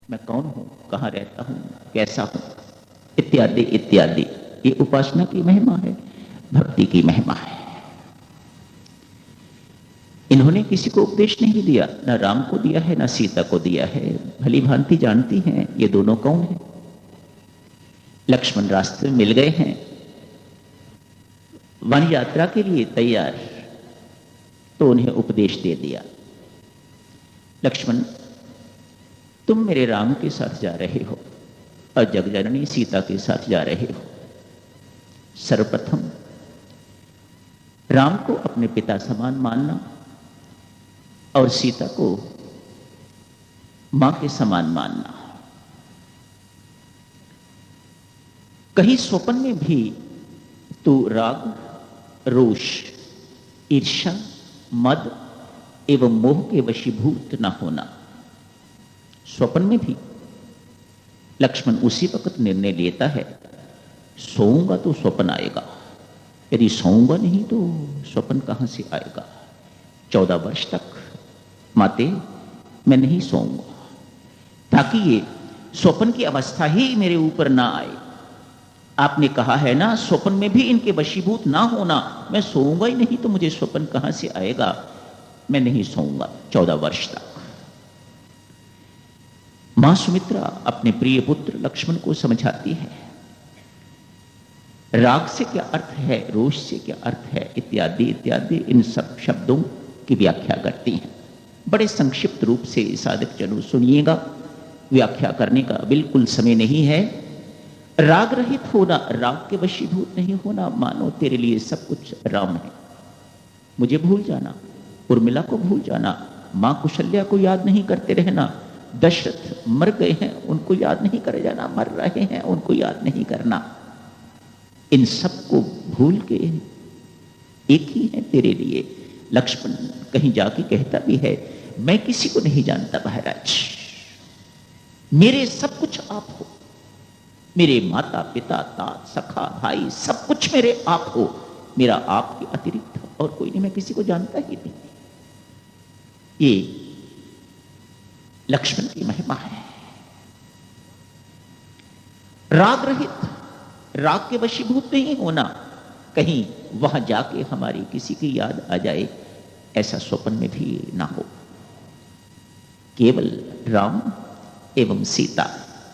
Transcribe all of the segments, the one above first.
मैं कौन हूं, कहां रहता हूं, कैसा हूं, इत्यादि इत्यादि। ये उपासना की महिमा है, भक्ति की महिमा है। इन्होंने किसी को उपदेश नहीं दिया, ना राम को दिया है, ना सीता को दिया है। भली भांति जानती हैं ये दोनों कौन है। लक्ष्मण रास्ते में मिल गए हैं, वन यात्रा के लिए तैयार, तो उन्हें उपदेश दे दिया। लक्ष्मण, तुम मेरे राम के साथ जा रहे हो और जगजननी सीता के साथ जा रहे हो। सर्वप्रथम राम को अपने पिता समान मानना और सीता को मां के समान मानना। कहीं स्वप्न में भी तू राग, रोष, ईर्ष्या, मद एवं मोह के वशीभूत न होना। स्वप्न में भी लक्ष्मण उसी वक्त निर्णय लेता है, सोऊंगा तो स्वप्न आएगा, यदि सोऊंगा नहीं तो स्वप्न कहां से आएगा। 14 वर्ष तक माते मैं नहीं सोऊंगा, ताकि ये स्वप्न की अवस्था ही मेरे ऊपर ना आए। आपने कहा है ना, स्वप्न में भी इनके वशीभूत ना होना। मैं सोऊंगा ही नहीं तो मुझे स्वप्न कहां से आएगा, मैं नहीं सोऊंगा 14 वर्ष तक। मां सुमित्रा अपने प्रिय पुत्र लक्ष्मण को समझाती है, राग से क्या अर्थ है, रोष से क्या अर्थ है, इत्यादि इत्यादि इन सब शब्दों की व्याख्या करती हैं। बड़े संक्षिप्त रूप से साधक जनों सुनिएगा, व्याख्या करने का बिल्कुल समय नहीं है। राग रहित होना, राग के वशीभूत नहीं होना, मानो तेरे लिए सब कुछ राम है। मुझे भूल जाना, उर्मिला को भूल जाना, मां कुशल्या को याद नहीं करते रहना, दशरथ मर गए हैं उनको याद नहीं करे जाना, मर रहे हैं उनको याद नहीं करना। इन सब को भूल के एक ही है तेरे लिए। लक्ष्मण कहीं जाके कहता भी है, मैं किसी को नहीं जानता महाराज, मेरे सब कुछ आप हो, मेरे माता पिता तात सखा भाई सब कुछ मेरे आप हो, मेरा आपके अतिरिक्त और कोई नहीं, मैं किसी को जानता ही नहीं। ये लक्ष्मण की महिमा है। राग रहित, राग के वशीभूत नहीं होना, कहीं वहां जाके हमारी किसी की याद आ जाए, ऐसा स्वप्न में भी ना हो। केवल राम एवं सीता,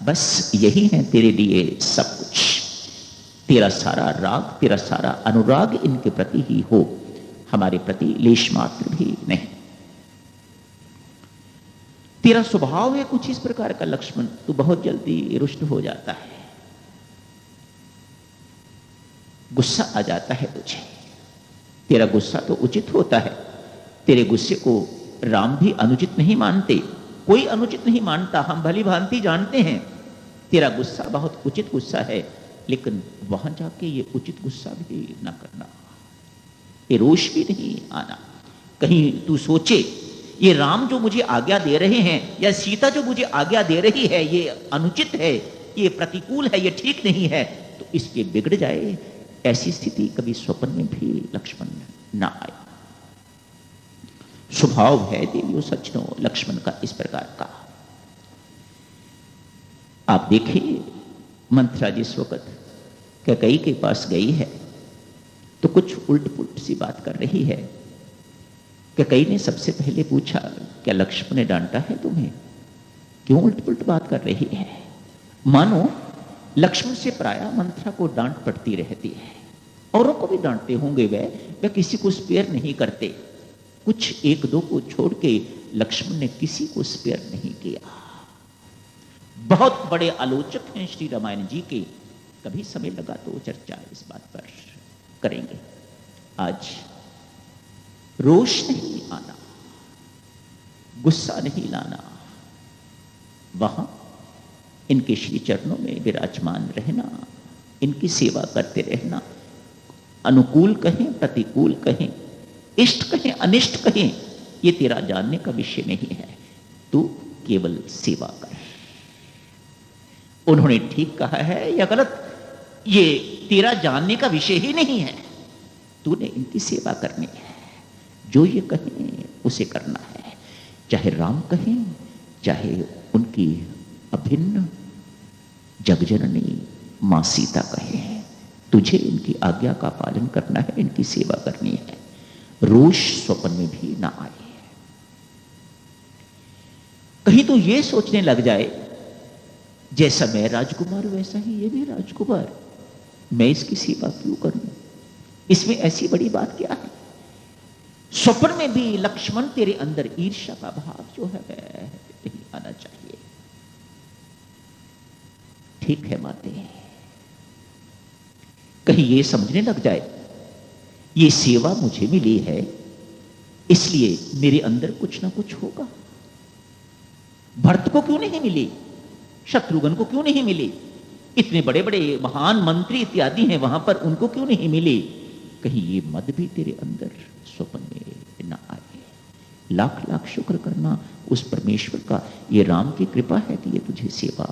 बस यही है तेरे लिए सब कुछ। तेरा सारा राग, तेरा सारा अनुराग इनके प्रति ही हो, हमारे प्रति लेश मात्र भी नहीं। तेरा स्वभाव है कुछ इस प्रकार का लक्ष्मण, तू बहुत जल्दी रुष्ट हो जाता है, गुस्सा आ जाता है तुझे। तेरा गुस्सा तो उचित होता है, तेरे गुस्से को राम भी अनुचित नहीं मानते, कोई अनुचित नहीं मानता, हम भली भांति जानते हैं तेरा गुस्सा बहुत उचित गुस्सा है, लेकिन वहां जाके ये उचित गुस्सा भी ना करना, ये रोष भी नहीं आना। कहीं तू सोचे ये राम जो मुझे आज्ञा दे रहे हैं या सीता जो मुझे आज्ञा दे रही है, ये अनुचित है, ये प्रतिकूल है, ये ठीक नहीं है, तो इसके बिगड़ जाए, ऐसी स्थिति कभी स्वप्न में भी लक्ष्मण ना आए। स्वभाव है देवियों सज्जनों लक्ष्मण का इस प्रकार का। आप देखिए, मंथरा जिस वक्त कैकेयी के पास गई है तो कुछ उल्ट पुल्ट सी बात कर रही है। कैकेयी ने सबसे पहले पूछा, क्या लक्ष्मण ने डांटा है तुम्हें, क्यों उल्ट पुल्ट बात कर रही है। मानो लक्ष्मण से प्रायः मंथरा को डांट पड़ती रहती है, औरों को भी डांटते होंगे, वह किसी को स्पेयर नहीं करते, कुछ एक दो को छोड़ के लक्ष्मण ने किसी को स्पेयर नहीं किया। बहुत बड़े आलोचक हैं श्री रामायण जी के, कभी समय लगा तो चर्चा इस बात पर करेंगे। आज रोष नहीं आना, गुस्सा नहीं लाना, वहां इनके श्री चरणों में विराजमान रहना, इनकी सेवा करते रहना, अनुकूल कहें प्रतिकूल कहें, इष्ट कहें अनिष्ट कहें, ये तेरा जानने का विषय नहीं है, तू केवल सेवा कर। उन्होंने ठीक कहा है या गलत, ये तेरा जानने का विषय ही नहीं है, तूने इनकी सेवा करनी है, जो ये कहें उसे करना है, चाहे राम कहें चाहे उनकी अभिन्न जगजननी मां सीता कहे हैं, तुझे इनकी आज्ञा का पालन करना है, इनकी सेवा करनी है, रोष स्वप्न में भी ना आए। कहीं तो ये सोचने लग जाए जैसा मैं राजकुमार वैसा ही ये भी राजकुमार, मैं इसकी सेवा क्यों करूं, इसमें ऐसी बड़ी बात क्या है। स्वप्न में भी लक्ष्मण तेरे अंदर ईर्ष्या का भाव जो है वह नहीं आना चाहिए। ठीक है माते, कहीं ये समझने लग जाए ये सेवा मुझे मिली है इसलिए मेरे अंदर कुछ ना कुछ होगा। भरत को क्यों नहीं मिली, शत्रुघ्न को क्यों नहीं मिली, इतने बड़े बड़े महान मंत्री इत्यादि हैं वहां पर, उनको क्यों नहीं मिली। कहीं ये मद भी तेरे अंदर स्वप्न में ना आए। लाख लाख शुक्र करना उस परमेश्वर का, ये राम की कृपा है कि ये तुझे सेवा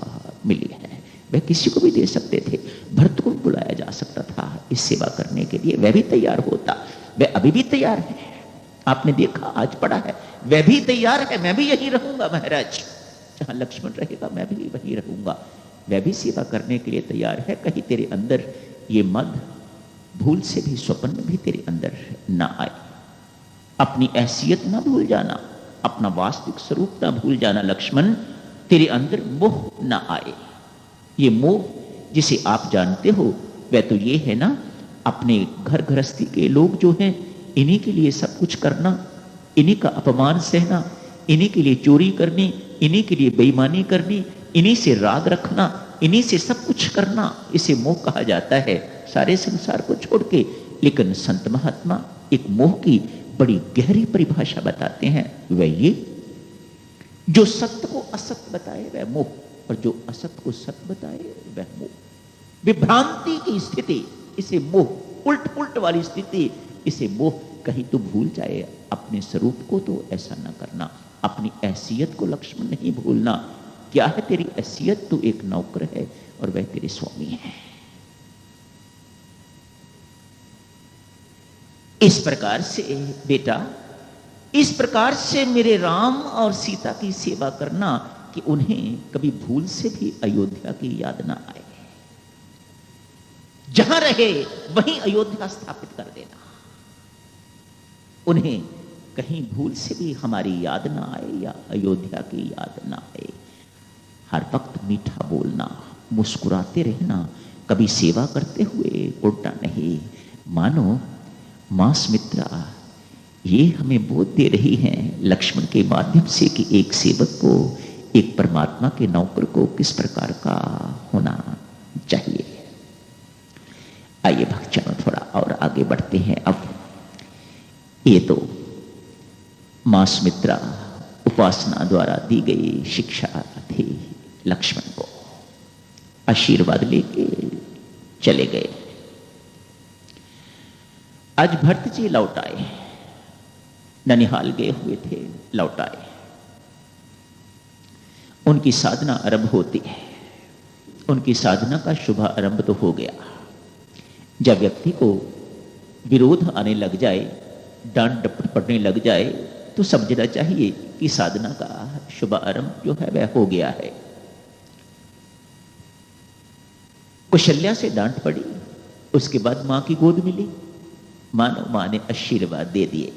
मिली है। वह किसी को भी दे सकते थे, भरत को बुलाया जा सकता था इस सेवा करने के लिए, वह भी तैयार होता, वह अभी भी तैयार है, आपने देखा आज पढ़ा है, वह भी तैयार है, मैं भी यहीं रहूंगा महाराज, जहां लक्ष्मण रहेगा मैं भी वहीं रहूंगा, वह भी सेवा करने के लिए तैयार है। कहीं तेरे अंदर ये मद भूल से भी स्वप्न में भी तेरे अंदर ना आए। अपनी हैसियत ना भूल जाना, अपना वास्तविक स्वरूप ना भूल जाना लक्ष्मण, तेरे अंदर मोह ना आए। ये मोह जिसे आप जानते हो वह तो ये है ना, अपने घर गृहस्थी के लोग जो हैं इन्हीं के लिए सब कुछ करना, इन्हीं का अपमान सहना, इन्हीं के लिए चोरी करनी, इन्हीं के लिए बेईमानी करनी, इन्हीं से राग रखना, इन्हीं से सब कुछ करना, इसे मोह कहा जाता है, सारे संसार को छोड़ के। लेकिन संत महात्मा एक मोह की बड़ी गहरी परिभाषा बताते हैं, वह ये जो सत्य को असत्य बताए वह मोह, और जो असत्य को सत्य बताए वह मोह। विभ्रांति की स्थिति इसे मोह, उल्ट पुल्ट वाली स्थिति इसे मोह। कहीं तो भूल जाए अपने स्वरूप को, तो ऐसा ना करना। अपनी हैसियत को लक्ष्मण नहीं भूलना। क्या है तेरी हैसियत, तू एक नौकर है और वह तेरे स्वामी है। इस प्रकार से बेटा, इस प्रकार से मेरे राम और सीता की सेवा करना कि उन्हें कभी भूल से भी अयोध्या की याद ना आए। जहां रहे वहीं अयोध्या स्थापित कर देना, उन्हें कहीं भूल से भी हमारी याद ना आए या अयोध्या की याद ना आए। हर वक्त मीठा बोलना, मुस्कुराते रहना, कभी सेवा करते हुए उल्टा नहीं। मानो मां सुमित्रा ये हमें बोध दे रही हैं लक्ष्मण के माध्यम से कि एक सेवक को, एक परमात्मा के नौकर को किस प्रकार का होना चाहिए। आइए भक्तजनों थोड़ा और आगे बढ़ते हैं। अब ये तो मां सुमित्रा उपासना द्वारा दी गई शिक्षा थी लक्ष्मण को, आशीर्वाद लेके चले गए। आज भरत जी लौट आए, ननिहाल गए हुए थे, लौट आए। उनकी साधना आरंभ होती है, उनकी साधना का शुभ आरंभ तो हो गया। जब व्यक्ति को विरोध आने लग जाए, डांट डपट पड़ने लग जाए, तो समझना चाहिए कि साधना का शुभ आरंभ जो है वह हो गया है। कौशल्या से डांट पड़ी, उसके बाद मां की गोद मिली, मानो मां ने आशीर्वाद दे दिए,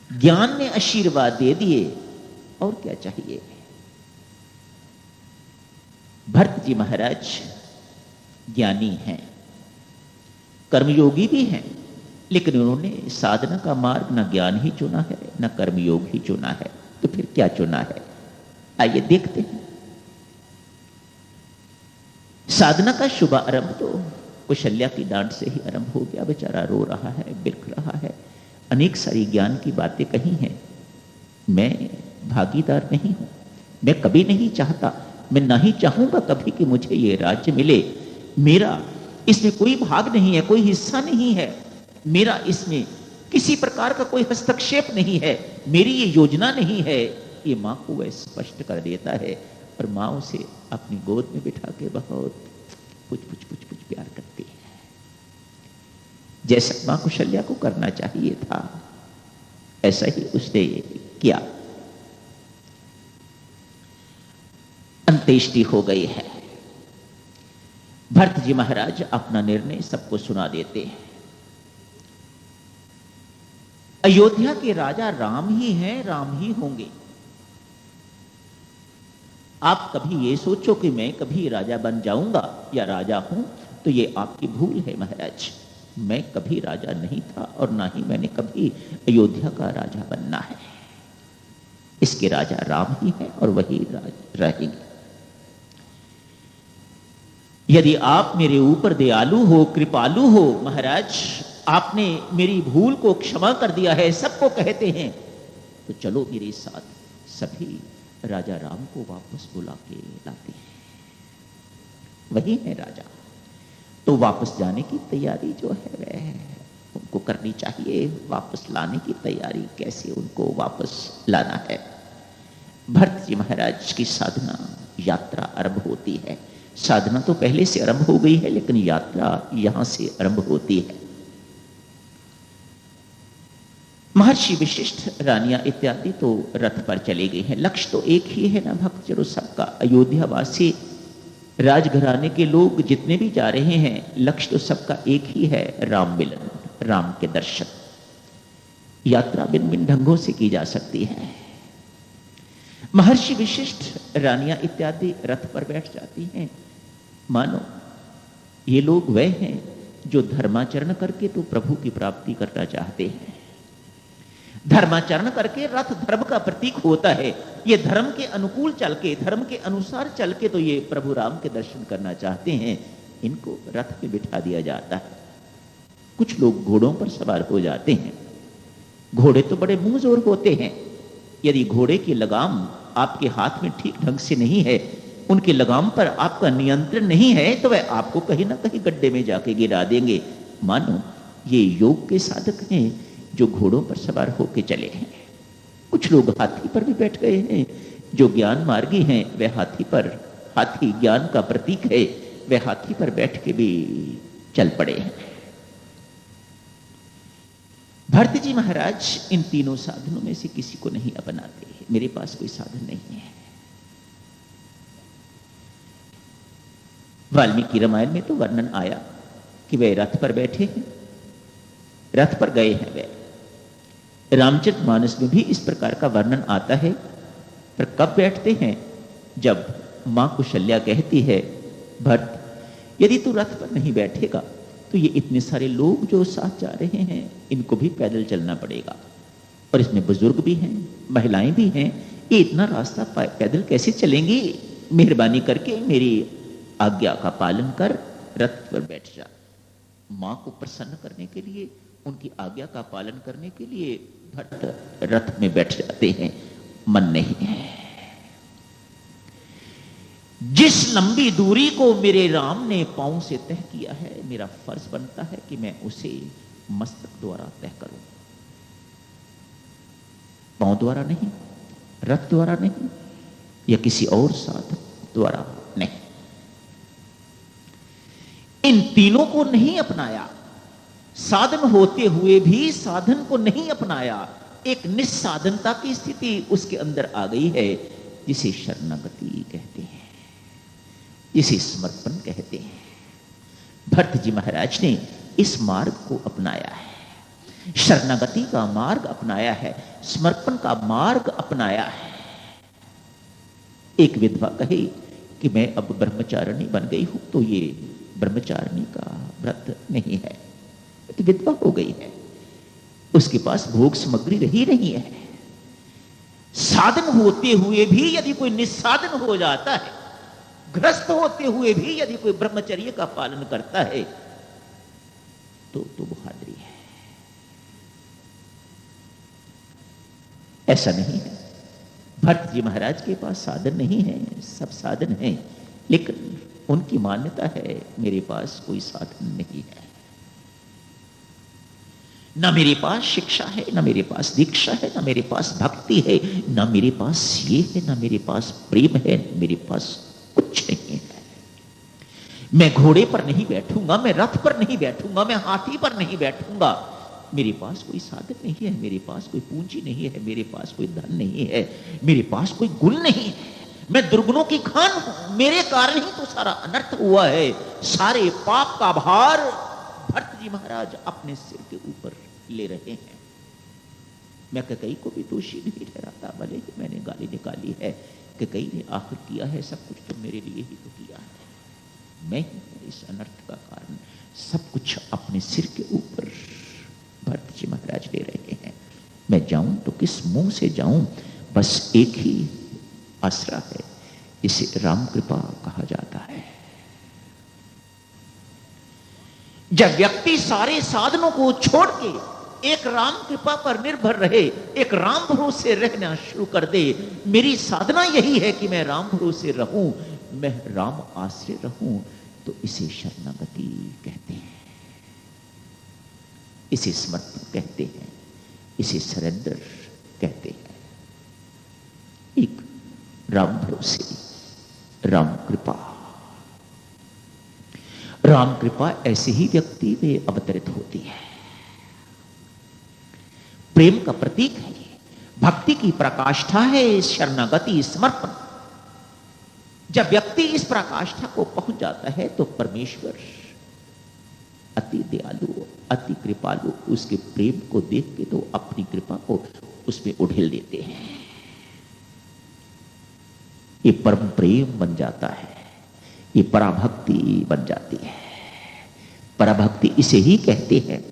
ज्ञान ने आशीर्वाद दे दिए, और क्या चाहिए। भरत जी महाराज ज्ञानी हैं, कर्मयोगी भी हैं, लेकिन उन्होंने साधना का मार्ग न ज्ञान ही चुना है न कर्मयोग ही चुना है, तो फिर क्या चुना है। आइए देखते हैं। साधना का शुभ आरंभ तो कौशल्या की डांट से ही आरंभ हो गया। बेचारा रो रहा है, बिलख रहा है, अनेक सारी ज्ञान की बातें कही हैं। मैं भागीदार नहीं हूं, मैं कभी नहीं चाहता, मैं नहीं चाहूंगा कभी कि मुझे ये राज्य मिले। मेरा इसमें कोई भाग नहीं है, कोई हिस्सा नहीं है, मेरा इसमें किसी प्रकार का कोई हस्तक्षेप नहीं है, मेरी ये योजना नहीं है। ये मां को वह स्पष्ट कर देता है, और मां उसे अपनी गोद में बिठा के बहुत कुछ प्यार करती है, जैसा मां कौशल्या को करना चाहिए था ऐसा ही उसने किया। अंत अंत्येष्टि हो गई है। भरत जी महाराज अपना निर्णय सबको सुना देते हैं। अयोध्या के राजा राम ही हैं, राम ही होंगे। आप कभी ये सोचो कि मैं कभी राजा बन जाऊंगा या राजा हूं, तो ये आपकी भूल है महाराज। मैं कभी राजा नहीं था और ना ही मैंने कभी अयोध्या का राजा बनना है। इसके राजा राम ही हैं और वही रहेंगे। यदि आप मेरे ऊपर दयालु हो, कृपालु हो महाराज, आपने मेरी भूल को क्षमा कर दिया है, सबको कहते हैं, तो चलो मेरे साथ सभी राजा राम को वापस बुला के लाते हैं। वही है राजा। तो वापस जाने की तैयारी जो है वह उनको करनी चाहिए। वापस लाने की तैयारी, कैसे उनको वापस लाना है। भरत जी महाराज की साधना यात्रा आरंभ होती है। साधना तो पहले से आरंभ हो गई है, लेकिन यात्रा यहां से आरंभ होती है। महर्षि विशिष्ट, रानियां इत्यादि तो रथ पर चले गए हैं। लक्ष्य तो एक ही है ना भक्तजनों सबका। अयोध्यावासी राजघराने के लोग जितने भी जा रहे हैं, लक्ष्य तो सबका एक ही है, राम मिलन, राम के दर्शन। यात्रा भिन्न भिन्न ढंगों से की जा सकती है। महर्षि विशिष्ट, रानियां इत्यादि रथ पर बैठ जाती हैं। मानो ये लोग वह हैं जो धर्माचरण करके तो प्रभु की प्राप्ति करना चाहते हैं। धर्माचरण करके रथ धर्म का प्रतीक होता है। ये धर्म के अनुकूल चल के, धर्म के अनुसार चल के तो ये प्रभु राम के दर्शन करना चाहते हैं। इनको रथ पे बिठा दिया जाता है। कुछ लोग घोड़ों पर सवार हो जाते हैं। घोड़े तो बड़े मुंह जोर होते हैं। यदि घोड़े की लगाम आपके हाथ में ठीक ढंग से नहीं है, उनकी लगाम पर आपका नियंत्रण नहीं है, तो वह आपको कहीं ना कहीं गड्ढे में जाके गिरा देंगे। मानो ये योग के साधक हैं जो घोड़ों पर सवार होके चले हैं। कुछ लोग हाथी पर भी बैठ गए हैं। जो ज्ञान मार्गी हैं वह हाथी पर, हाथी ज्ञान का प्रतीक है, वह हाथी पर बैठ के भी चल पड़े हैं। भरत जी महाराज इन तीनों साधनों में से किसी को नहीं अपनाते। मेरे पास कोई साधन नहीं है। वाल्मीकि रामायण में तो वर्णन आया कि वे रथ पर बैठे हैं, रथ पर गए हैं। वे रामचरितमानस में भी इस प्रकार का वर्णन आता है। पर कब बैठते हैं? जब मां कुशल्या कहती है, भरत यदि तू रथ पर नहीं बैठेगा तो ये इतने सारे लोग जो साथ जा रहे हैं इनको भी पैदल चलना पड़ेगा, और इसमें बुजुर्ग भी हैं, महिलाएं भी हैं। ये इतना रास्ता पैदल कैसे चलेंगी? मेहरबानी करके मेरी आज्ञा का पालन कर, रथ पर बैठ जा। मां को प्रसन्न करने के लिए, उनकी आज्ञा का पालन करने के लिए भरत रथ में बैठ जाते हैं। मन नहीं है। जिस लंबी दूरी को मेरे राम ने पांव से तय किया है, मेरा फर्ज बनता है कि मैं उसे मस्तक द्वारा तय करूं। पांव द्वारा नहीं, रथ द्वारा नहीं, या किसी और साधन द्वारा नहीं। इन तीनों को नहीं अपनाया। साधन होते हुए भी साधन को नहीं अपनाया। एक निस्साधनता की स्थिति उसके अंदर आ गई है, जिसे शरणागति कहते हैं, जिसे समर्पण कहते हैं। भरत जी महाराज ने इस मार्ग को अपनाया है। शरणागति का मार्ग अपनाया है, समर्पण का मार्ग अपनाया है। एक विधवा कहे कि मैं अब ब्रह्मचारिणी बन गई हूं, तो ये ब्रह्मचारिणी का व्रत नहीं है, तो विधवा हो गई है, उसके पास भोग सामग्री रही नहीं है। साधन होते हुए भी यदि कोई निस्साधन हो जाता है, ग्रस्त होते हुए भी यदि कोई ब्रह्मचर्य का पालन करता है, तो बहादुरी है। ऐसा नहीं है। भरत जी महाराज के पास साधन नहीं है, सब साधन हैं, लेकिन उनकी मान्यता है मेरे पास कोई साधन नहीं है। ना मेरे पास शिक्षा है, ना मेरे पास दीक्षा है, ना मेरे पास भक्ति है, ना मेरे पास ये है, ना मेरे पास प्रेम है, मेरे पास कुछ नहीं है। मैं घोड़े पर नहीं बैठूंगा, मैं रथ पर नहीं बैठूंगा, मैं हाथी पर नहीं बैठूंगा। मेरे पास कोई साधन नहीं है, मेरे पास कोई पूंजी नहीं है, मेरे पास कोई धन नहीं है, मेरे पास कोई गुण नहीं है, मैं दुर्गुणों की खान हूं, मेरे कारण ही तो सारा अनर्थ हुआ है। सारे पाप का भार भरत जी महाराज अपने सिर के ऊपर ले रहे हैं। मैं कैकेयी को भी दोषी नहीं ठहराता, भले ही मैंने गाली निकाली है। कैकेयी ने आखिर किया है सब कुछ तो मेरे लिए ही तो किया है। मैं ही इस अनर्थ का कारण, सब कुछ अपने सिर के ऊपर भरत जी महाराज ले रहे हैं। मैं जाऊं तो किस मुंह से जाऊं? बस एक ही आसरा है, इसे राम कृपा कहा जाता है। जब व्यक्ति सारे साधनों को छोड़ के एक राम कृपा पर निर्भर रहे, एक राम भरोसे रहना शुरू कर दे, मेरी साधना यही है कि मैं राम भरोसे रहूं, मैं राम आश्रय रहूं, तो इसे शरणागति कहते हैं, इसे समर्पण कहते हैं, इसे सरेंडर कहते हैं। एक राम भरोसे, राम कृपा। राम कृपा ऐसे ही व्यक्ति में अवतरित होती है। प्रेम का प्रतीक है, भक्ति की प्रकाष्ठा है शरणागति, समर्पण। जब व्यक्ति इस प्रकाष्ठा को पहुंच जाता है तो परमेश्वर अति दयालु, अति कृपालु, उसके प्रेम को देख के तो अपनी कृपा को उसमें उड़ेल देते हैं। ये परम प्रेम बन जाता है, ये पराभक्ति बन जाती है। पराभक्ति इसे ही कहते हैं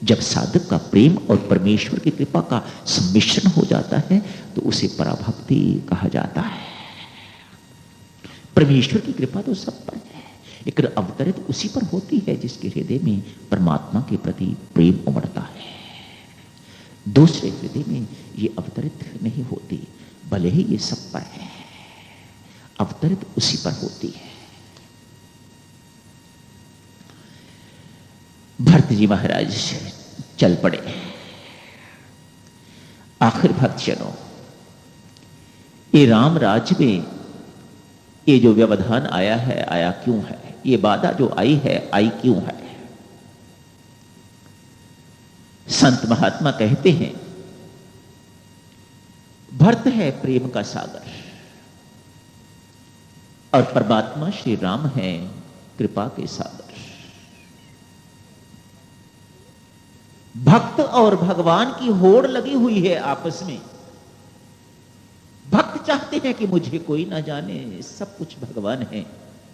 जब साधक का प्रेम और परमेश्वर की कृपा का सम्मिश्रण हो जाता है तो उसे पराभक्ति कहा जाता है। परमेश्वर की कृपा तो सब पर है, लेकिन अवतरित उसी पर होती है जिसके हृदय में परमात्मा के प्रति प्रेम उमड़ता है। दूसरे हृदय में ये अवतरित नहीं होती, भले ही ये सब पर है, अवतरित उसी पर होती है। भरत जी महाराज चल पड़े। आखिर भक्तजनों, ये राम राज्य में ये जो व्यवधान आया है, आया क्यों है? ये बाधा जो आई है, आई क्यों है? संत महात्मा कहते हैं भरत है प्रेम का सागर और परमात्मा श्री राम है कृपा के सागर। भक्त और भगवान की होड़ लगी हुई है आपस में। भक्त चाहते हैं कि मुझे कोई ना जाने, सब कुछ भगवान है,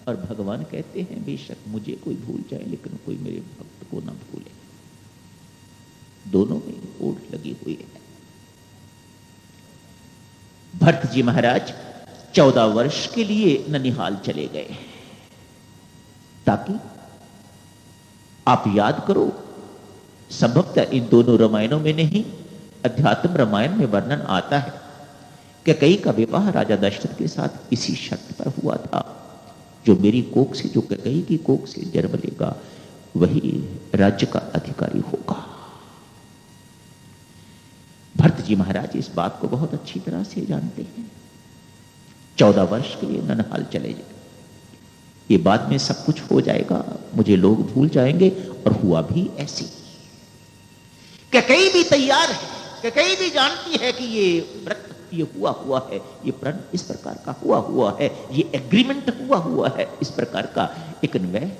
और भगवान कहते हैं बेशक मुझे कोई भूल जाए लेकिन कोई मेरे भक्त को ना भूले। दोनों में होड़ लगी हुई है। भरत जी महाराज 14 वर्ष के लिए ननिहाल चले गए, ताकि आप याद करो, संभवतः इन दोनों रामायणों में नहीं, अध्यात्म रामायण में वर्णन आता है कि कैकेयी का विवाह राजा दशरथ के साथ इसी शर्त पर हुआ था, जो मेरी कोख से, जो कैकेयी की कोख से जन्म लेगा वही राज्य का अधिकारी होगा। भरत जी महाराज इस बात को बहुत अच्छी तरह से जानते हैं। 14 वर्ष के लिए ननिहाल चले जाए, ये बाद में सब कुछ हो जाएगा, मुझे लोग भूल जाएंगे, और हुआ भी ऐसे। कैकेयी भी तैयार है, कैकेयी भी जानती है कि ये व्रत ये हुआ है, ये प्रण इस प्रकार का हुआ है, ये एग्रीमेंट हुआ है इस प्रकार का। लेकिन वह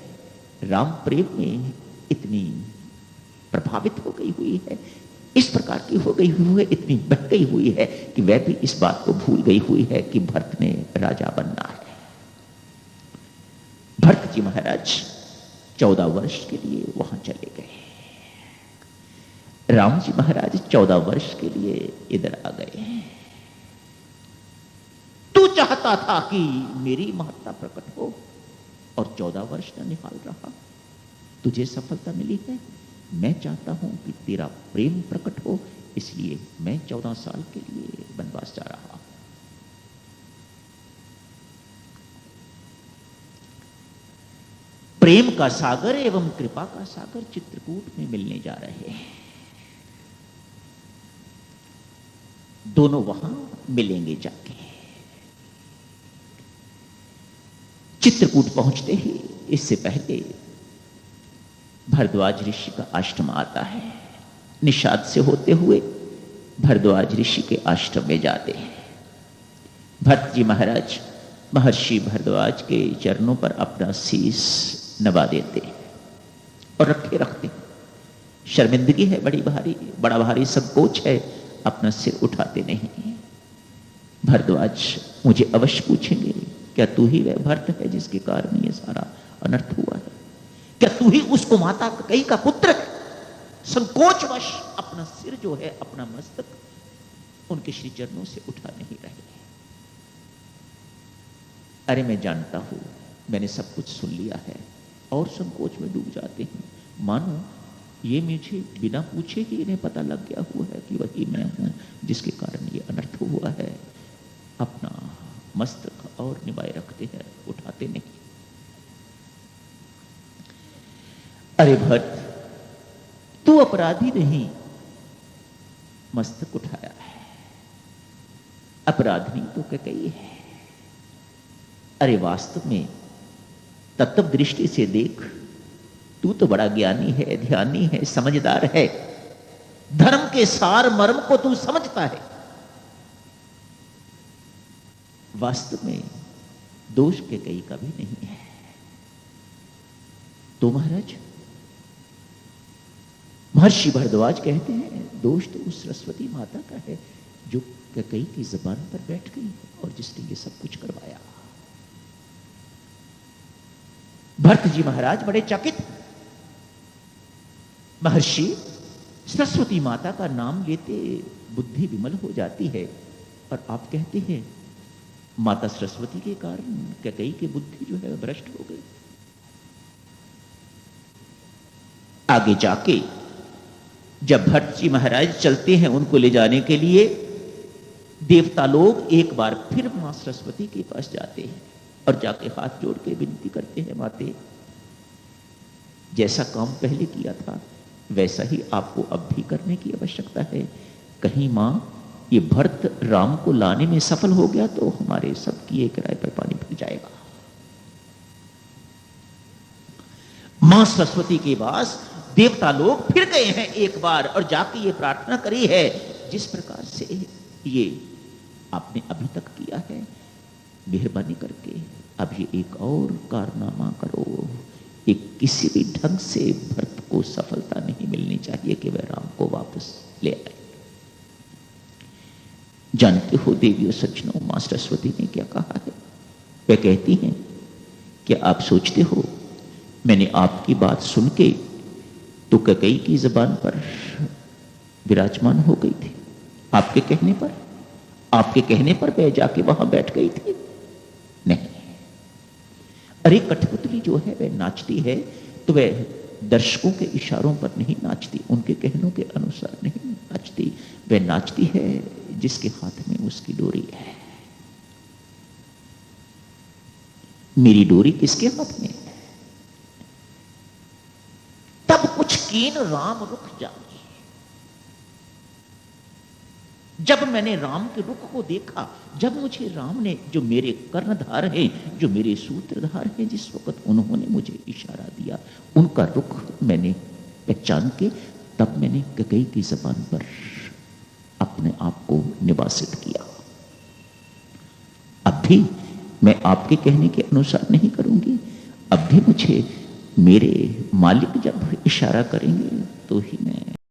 राम प्रेम में इतनी प्रभावित हो गई हुई है, इस प्रकार की हो गई हुई है, इतनी बह गई हुई है कि वह भी इस बात को भूल गई हुई है कि भरत ने राजा बनना है। भरत जी महाराज 14 वर्ष के लिए वहां चले गए। राम जी महाराज 14 वर्ष के लिए इधर आ गए। तू चाहता था कि मेरी महत्ता प्रकट हो और 14 वर्ष ननिहाल रहा, तुझे सफलता मिली है। मैं चाहता हूं कि तेरा प्रेम प्रकट हो, इसलिए मैं 14 साल के लिए वनवास जा रहा हूं। प्रेम का सागर एवं कृपा का सागर चित्रकूट में मिलने जा रहे हैं। दोनों वहां मिलेंगे जाके। चित्रकूट पहुंचते ही इससे पहले भरद्वाज ऋषि का आश्रम आता है। निषाद से होते हुए भरद्वाज ऋषि के आश्रम में जाते हैं। भरत जी महाराज महर्षि भरद्वाज के चरणों पर अपना शीश नवा देते और रखे रखते। शर्मिंदगी है बड़ी भारी, बड़ा भारी संकोच है, अपना सिर उठाते नहीं। भरद्वाज मुझे अवश्य पूछेंगे, क्या तू ही वह भरत है जिसके कारण ये सारा अनर्थ हुआ है? क्या तू ही उसको माता कैकेयी का पुत्र है? संकोचवश अपना सिर जो है, अपना मस्तक उनके श्री चरणों से उठा नहीं रहे। अरे मैं जानता हूं, मैंने सब कुछ सुन लिया है, और संकोच में डूब जाते हैं। मानो ये मुझे बिना पूछे ही इन्हें पता लग गया हुआ है कि वही मैं हूं जिसके कारण ये अनर्थ हुआ है। अपना मस्तक और निभाए रखते हैं, उठाते नहीं। अरे भट्ट, तू अपराधी नहीं, मस्तक उठाया है। अपराधी तो कैकेयी है। अरे वास्तव में तत्व दृष्टि से देख, तू तो बड़ा ज्ञानी है, ध्यानी है, समझदार है। धर्म के सार मर्म को तू समझता है। वास्तव में दोष कैकेयी का भी नहीं है। तो महाराज, महर्षि भरद्वाज कहते हैं, दोष तो उस सरस्वती माता का है जो कैकेयी की जुबान पर बैठ गई और जिसने ये सब कुछ करवाया। भरत जी महाराज बड़े चकित। महर्षि, सरस्वती माता का नाम लेते बुद्धि विमल हो जाती है, और आप कहते हैं माता सरस्वती के कारण कैकेयी की बुद्धि जो है भ्रष्ट हो गई। आगे जाके जब भट्ट जी महाराज चलते हैं उनको ले जाने के लिए, देवता लोग एक बार फिर मां सरस्वती के पास जाते हैं और जाके हाथ जोड़ के विनती करते हैं, माते जैसा काम पहले किया था वैसा ही आपको अब भी करने की आवश्यकता है। कहीं मां ये भरत राम को लाने में सफल हो गया तो हमारे सब किए किराए पर पानी फिर जाएगा। मां सरस्वती के पास देवता लोग फिर गए हैं एक बार और जाके ये प्रार्थना करी है, जिस प्रकार से ये आपने अभी तक किया है, मेहरबानी करके अब ये एक और कारनामा करो। एक किसी भी ढंग से भरत को सफलता नहीं मिलनी चाहिए कि वह राम को वापस ले आए। जानते हो देवियों सज्जनों, मां सरस्वती ने क्या कहा है? वह कहती हैं कि आप सोचते हो मैंने आपकी बात सुन के तो कैकेयी की जुबान पर विराजमान हो गई थी। आपके कहने पर वह जाके वहां बैठ गई थी? नहीं। अरे कठपुतली जो है वह नाचती है तो वह दर्शकों के इशारों पर नहीं नाचती, उनके कहनों के अनुसार नहीं नाचती। वह नाचती है जिसके हाथ में उसकी डोरी है। मेरी डोरी किसके हाथ में है? तब कुछ कीन राम रुख जाए। जब मैंने राम के रुख को देखा, जब मुझे राम ने, जो मेरे कर्णधार हैं, जो मेरे सूत्रधार हैं, जिस वक्त उन्होंने मुझे इशारा दिया, उनका रुख मैंने पहचान के तब मैंने कैकेयी की जुबान पर अपने आप को निवासित किया। अब भी मैं आपके कहने के अनुसार नहीं करूंगी। अब भी मुझे मेरे मालिक जब इशारा करेंगे तो ही मैं